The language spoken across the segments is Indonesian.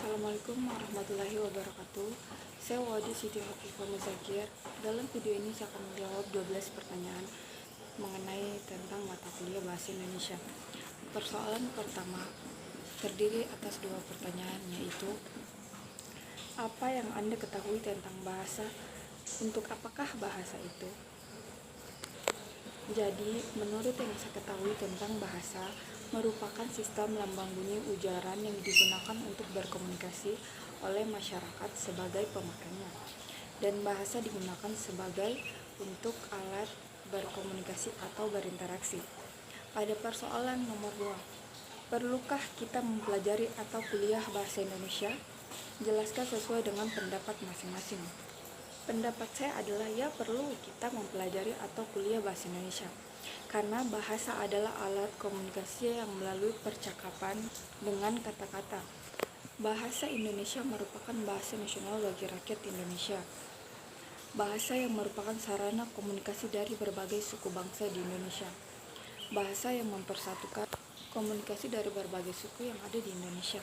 Assalamualaikum warahmatullahi wabarakatuh. Saya Wadi Siti Hafifah Muzakir. Dalam video ini saya akan menjawab 12 pertanyaan mengenai tentang mata kuliah Bahasa Indonesia. Persoalan pertama terdiri atas dua pertanyaan, yaitu apa yang Anda ketahui tentang bahasa? Untuk apakah bahasa itu? Jadi, menurut yang saya ketahui tentang bahasa, merupakan sistem lambang bunyi ujaran yang digunakan untuk berkomunikasi oleh masyarakat sebagai pemakainya. Dan bahasa digunakan sebagai untuk alat berkomunikasi atau berinteraksi. Pada persoalan nomor 2, perlukah kita mempelajari atau kuliah bahasa Indonesia? Jelaskan sesuai dengan pendapat masing-masing. Pendapat saya adalah ya, perlu kita mempelajari atau kuliah bahasa Indonesia, karena bahasa adalah alat komunikasi yang melalui percakapan dengan kata-kata. Bahasa Indonesia merupakan bahasa nasional bagi rakyat Indonesia. Bahasa yang merupakan sarana komunikasi dari berbagai suku bangsa di Indonesia. Bahasa yang mempersatukan komunikasi dari berbagai suku yang ada di Indonesia.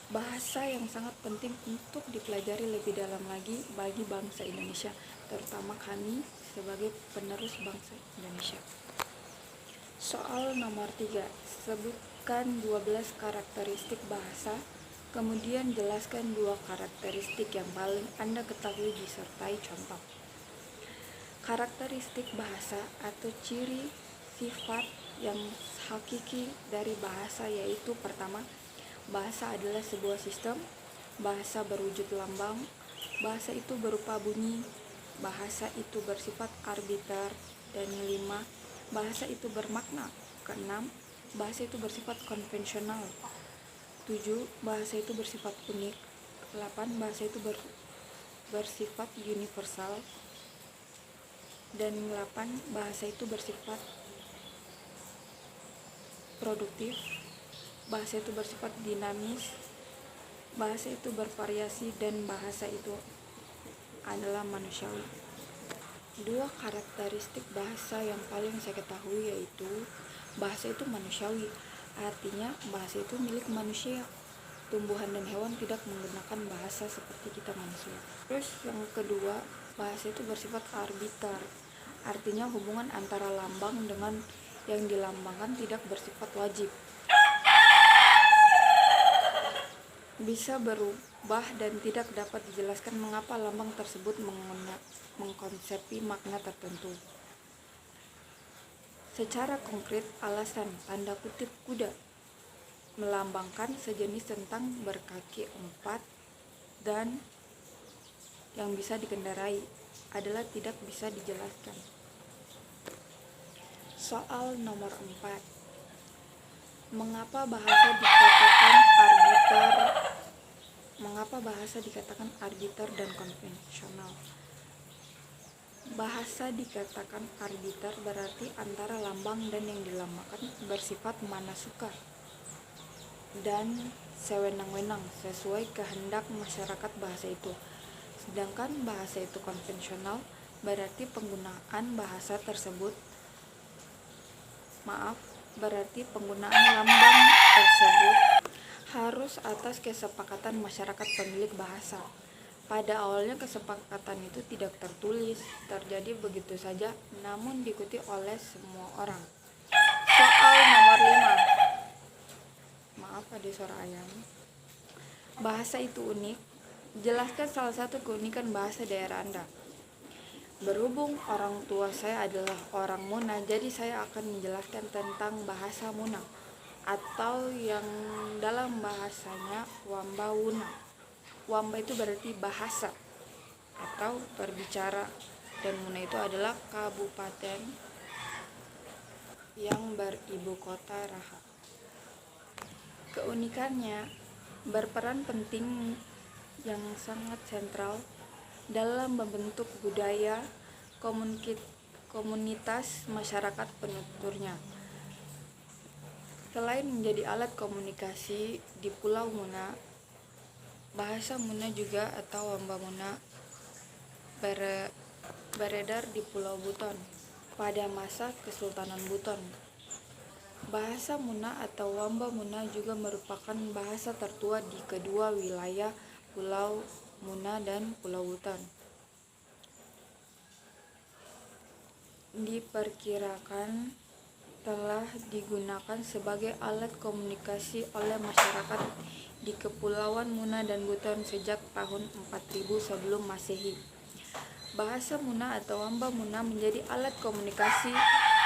Bahasa yang sangat penting untuk dipelajari lebih dalam lagi bagi bangsa Indonesia, terutama kami sebagai penerus bangsa Indonesia. Soal nomor 3, sebutkan 12 karakteristik bahasa, kemudian jelaskan 2 karakteristik yang paling Anda ketahui disertai contoh. Karakteristik bahasa atau ciri sifat yang hakiki dari bahasa yaitu pertama, bahasa adalah sebuah sistem, bahasa berwujud lambang, bahasa itu berupa bunyi, bahasa itu bersifat arbiter, dan 5, bahasa itu bermakna. Keenam, bahasa itu bersifat konvensional. 7, bahasa itu bersifat unik. 8, bahasa itu bersifat universal. Dan 8, bahasa itu bersifat produktif. Bahasa itu bersifat dinamis, bahasa itu bervariasi, dan bahasa itu adalah manusiawi. 2 karakteristik bahasa yang paling saya ketahui yaitu bahasa itu manusiawi, artinya bahasa itu milik manusia. Tumbuhan dan hewan tidak menggunakan bahasa seperti kita manusia. Terus yang kedua, bahasa itu bersifat arbiter, artinya hubungan antara lambang dengan yang dilambangkan tidak bersifat wajib, bisa berubah dan tidak dapat dijelaskan mengapa lambang tersebut mengkonsepi makna tertentu. Secara konkret, alasan tanda kutip kuda melambangkan sejenis tentang berkaki 4 dan yang bisa dikendarai adalah tidak bisa dijelaskan. Soal nomor 4, mengapa bahasa dikatakan arbiter dan konvensional? Bahasa dikatakan arbiter berarti antara lambang dan yang dilambangkan bersifat mana suka dan sewenang-wenang sesuai kehendak masyarakat bahasa itu. Sedangkan bahasa itu konvensional berarti penggunaan lambang tersebut harus atas kesepakatan masyarakat pemilik bahasa. Pada awalnya kesepakatan itu tidak tertulis, terjadi begitu saja, namun diikuti oleh semua orang. Soal nomor 5. Maaf, ada suara ayam. Bahasa itu unik. Jelaskan salah satu keunikan bahasa daerah Anda. Berhubung orang tua saya adalah orang Muna, jadi saya akan menjelaskan tentang bahasa Muna, atau yang dalam bahasanya Wamba Wuna. Wamba itu berarti bahasa atau berbicara, dan Muna itu adalah kabupaten yang beribu kota Raha. Keunikannya berperan penting yang sangat sentral dalam membentuk budaya komunitas masyarakat penuturnya. Selain menjadi alat komunikasi di Pulau Muna, bahasa Muna juga atau Wamba Muna beredar di Pulau Buton pada masa Kesultanan Buton. Bahasa Muna atau Wamba Muna juga merupakan bahasa tertua di kedua wilayah Pulau Muna dan Pulau Buton. Diperkirakan telah digunakan sebagai alat komunikasi oleh masyarakat di Kepulauan Muna dan Buton sejak tahun 4000 sebelum Masehi. Bahasa Muna atau Wamba Muna menjadi alat komunikasi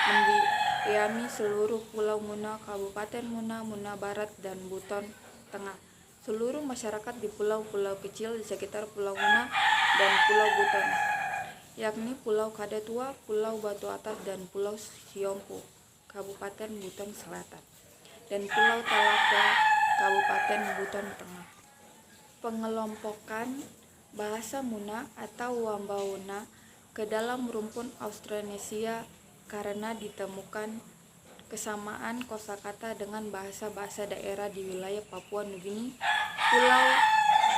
mendiami seluruh Pulau Muna, Kabupaten Muna, Muna Barat, dan Buton Tengah. Seluruh masyarakat di pulau-pulau kecil di sekitar Pulau Muna dan Pulau Buton, yakni Pulau Kadatua, Pulau Batu Atas, dan Pulau Siompu, Kabupaten Buton Selatan, dan Pulau Talaga, Kabupaten Buton Tengah. Pengelompokan bahasa Muna atau Wamba Muna ke dalam rumpun Austronesia karena ditemukan kesamaan kosakata dengan bahasa-bahasa daerah di wilayah Papua Nugini, Pulau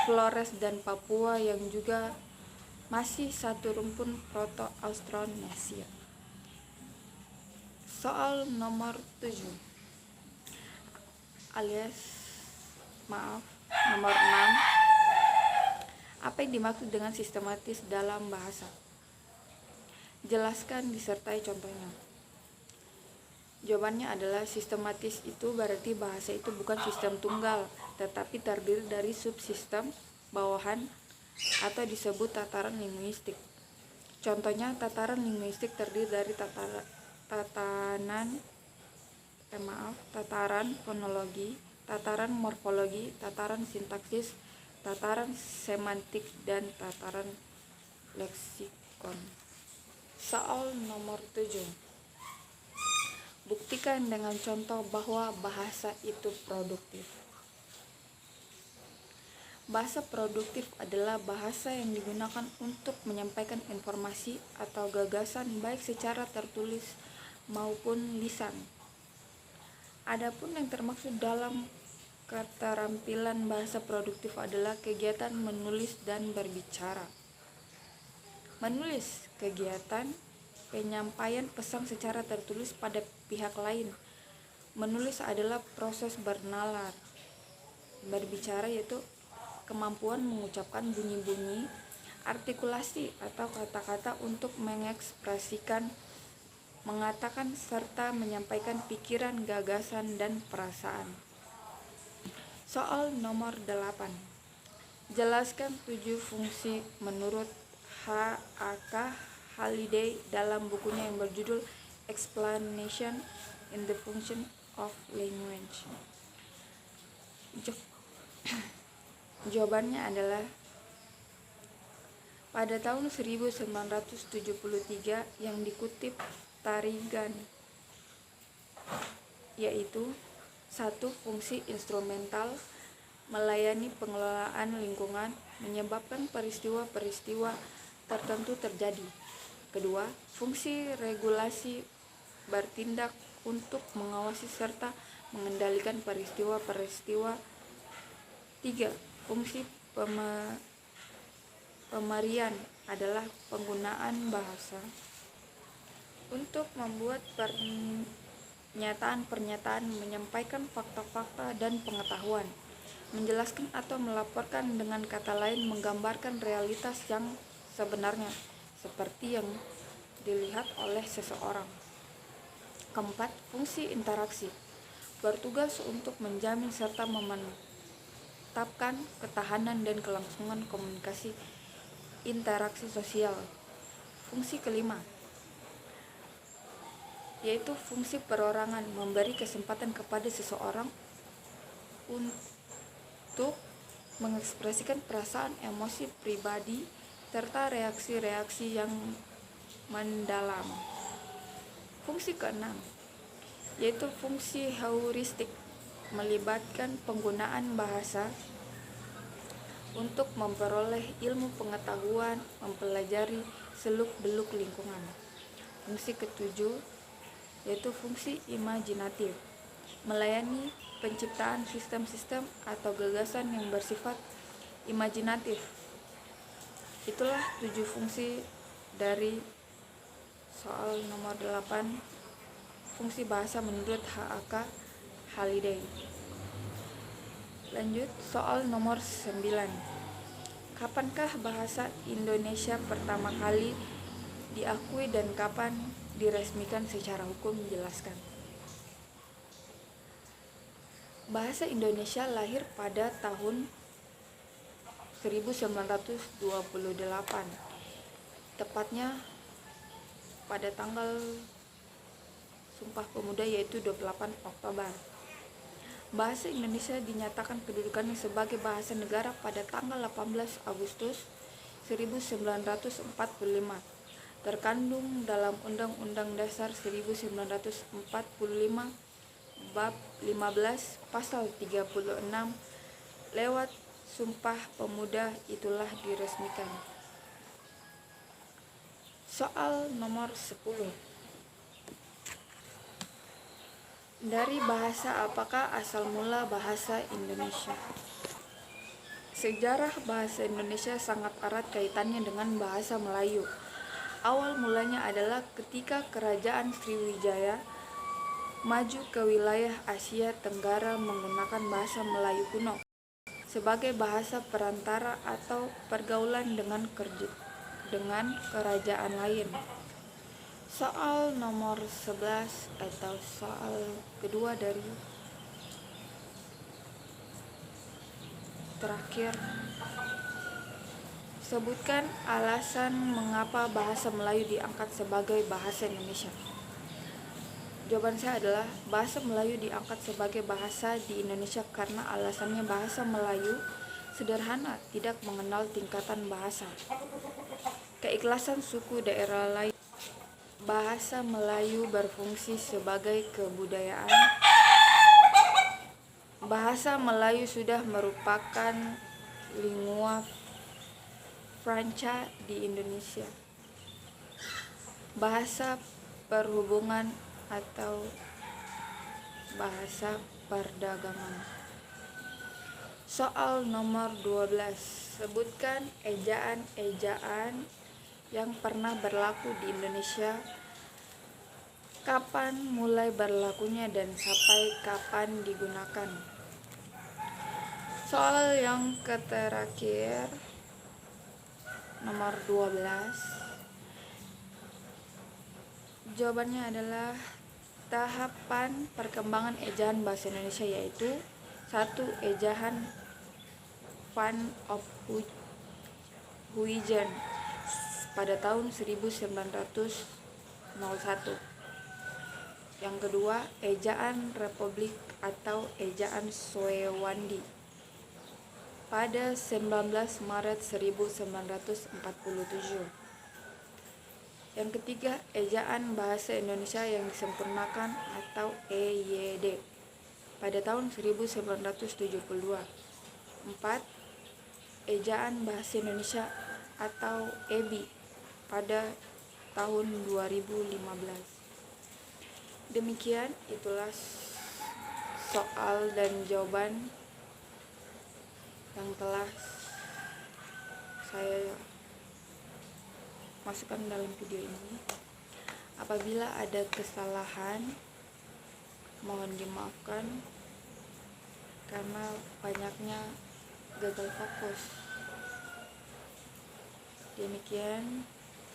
Flores, dan Papua yang juga masih satu rumpun Proto-Austronesia. Soal nomor 7 nomor 6. Apa yang dimaksud dengan sistematis dalam bahasa? Jelaskan disertai contohnya. Jawabannya adalah sistematis itu berarti bahasa itu bukan sistem tunggal, tetapi terdiri dari subsistem bawahan atau disebut tataran linguistik. Contohnya, tataran linguistik terdiri dari tataran fonologi, tataran morfologi, tataran sintaksis, tataran semantik, dan tataran leksikon. Soal nomor 7. Buktikan dengan contoh bahwa bahasa itu produktif. Bahasa produktif adalah bahasa yang digunakan untuk menyampaikan informasi atau gagasan baik secara tertulis maupun lisan. Adapun yang termaksud dalam keterampilan bahasa produktif adalah kegiatan menulis dan berbicara. Menulis, kegiatan penyampaian pesan secara tertulis pada pihak lain. Menulis adalah proses bernalar. Berbicara yaitu kemampuan mengucapkan bunyi-bunyi, artikulasi atau kata-kata untuk mengekspresikan, mengatakan, serta menyampaikan pikiran, gagasan, dan perasaan. Soal nomor 8. Jelaskan 7 fungsi menurut H.A.K. Halliday dalam bukunya yang berjudul Explanation in the Function of Language. Jawabannya adalah pada tahun 1973 yang dikutip Tarigan, yaitu 1. Fungsi instrumental melayani pengelolaan lingkungan, menyebabkan peristiwa-peristiwa tertentu terjadi. 2. Fungsi regulasi bertindak untuk mengawasi serta mengendalikan peristiwa-peristiwa. 3. Fungsi pemerian adalah penggunaan bahasa untuk membuat pernyataan-pernyataan, menyampaikan fakta-fakta dan pengetahuan, menjelaskan atau melaporkan, dengan kata lain menggambarkan realitas yang sebenarnya seperti yang dilihat oleh seseorang. 4. Fungsi interaksi bertugas untuk menjamin serta menetapkan ketahanan dan kelangsungan komunikasi interaksi sosial. Fungsi kelima yaitu fungsi perorangan, memberi kesempatan kepada seseorang untuk mengekspresikan perasaan, emosi pribadi, serta reaksi-reaksi yang mendalam. Fungsi keenam yaitu fungsi heuristik, melibatkan penggunaan bahasa untuk memperoleh ilmu pengetahuan, mempelajari seluk-beluk lingkungan. Fungsi ketujuh yaitu fungsi imajinatif, melayani penciptaan sistem-sistem atau gagasan yang bersifat imajinatif. Itulah 7 fungsi dari soal nomor 8. fungsi bahasa menurut H.A.K. Halliday. Lanjut, soal nomor 9. Kapankah bahasa Indonesia pertama kali diakui dan kapan diresmikan secara hukum? Jelaskan. Bahasa Indonesia lahir pada tahun 1928, tepatnya pada tanggal Sumpah Pemuda, yaitu 28 Oktober. Bahasa Indonesia dinyatakan kedudukannya sebagai bahasa negara pada tanggal 18 Agustus 1945, terkandung dalam Undang-Undang Dasar 1945 Bab 15 Pasal 36. Lewat Sumpah Pemuda itulah diresmikan. Soal nomor 10. Dari bahasa apakah asal mula bahasa Indonesia? Sejarah bahasa Indonesia sangat erat kaitannya dengan bahasa Melayu. Awal mulanya adalah ketika Kerajaan Sriwijaya maju ke wilayah Asia Tenggara menggunakan bahasa Melayu kuno sebagai bahasa perantara atau pergaulan dengan kerajaan lain. Soal nomor 11 atau soal kedua dari terakhir. Sebutkan alasan mengapa bahasa Melayu diangkat sebagai bahasa Indonesia. Jawaban saya adalah bahasa Melayu diangkat sebagai bahasa di Indonesia karena alasannya bahasa Melayu sederhana, tidak mengenal tingkatan bahasa. Keikhlasan suku daerah lain. Bahasa Melayu berfungsi sebagai kebudayaan. Bahasa Melayu sudah merupakan lingua franca di Indonesia. Bahasa perhubungan atau bahasa perdagangan. Soal nomor 12. Sebutkan ejaan-ejaan yang pernah berlaku di Indonesia, kapan mulai berlakunya dan sampai kapan digunakan. Soal yang terakhir nomor 12. Jawabannya adalah tahapan perkembangan ejaan bahasa Indonesia, yaitu 1. Ejaan Van op Huijen pada tahun 1901. Yang kedua, ejaan Republik atau ejaan Soewandi pada 19 Maret 1947. Yang ketiga, ejaan Bahasa Indonesia yang disempurnakan atau EYD pada tahun 1972. 4. Ejaan Bahasa Indonesia atau EBI pada tahun 2015. Demikian itulah soal dan jawaban yang telah saya masukkan dalam video ini. Apabila ada kesalahan, mohon dimaafkan karena banyaknya gagal fokus. Demikian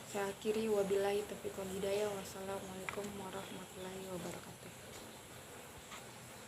saya akhiri, wabillahi taufiq wal hidayah. Wassalamualaikum warahmatullahi wabarakatuh.